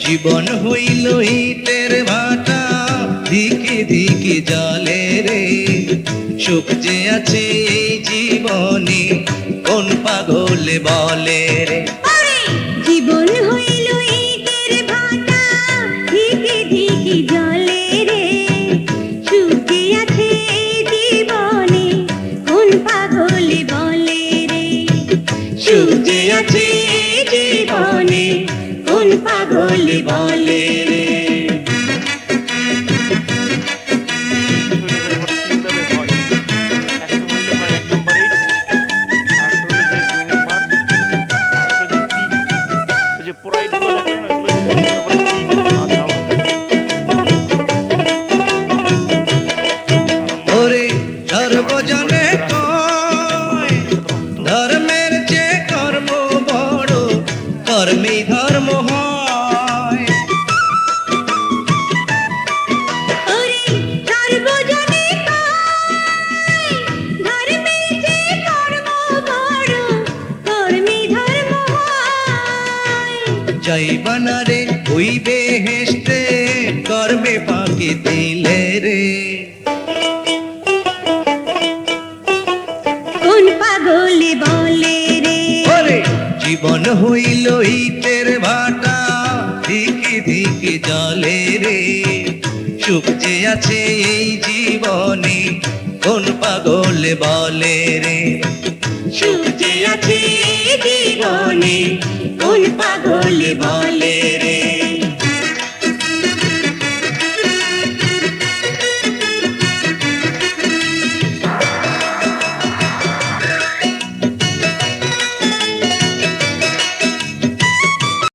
জীবন হইল ইটের ভাটা, দিকে দিকে জলে রে। সুখ যে আছে এই জীবনে, কোন পাগলে বলে রে। জীবন হইল ইটের ভাটা, ধিকে ধিকে জলে রে। সুখে আছে জীবনে, কোন পাগলে বলে রে। সুখ যে আছে জীবনে, কোন পাগলে বলে রে। ওরে সর্বজনে কয়, ধর্মের যে কর্ম বড়, কর্মেই ধর্ম হয়। ওরে সর্বজনে কয়, ধর্মের যে কর্ম বড়, কর্মে ধর্ম হয়। যাইবানা রে ওই বেহেশতে, কর্মে ফাঁকি দিলে রে। কোন পাগলে বলে রে। ওরে জীবন হইল ইটের ভাটা, দিকে দিকে জলে রে। সুখ যে আছে এই জীবনে, কোন পাগলে বলে রে। সুখ যে আছে এই জীবনে, কোন পাগলে বলে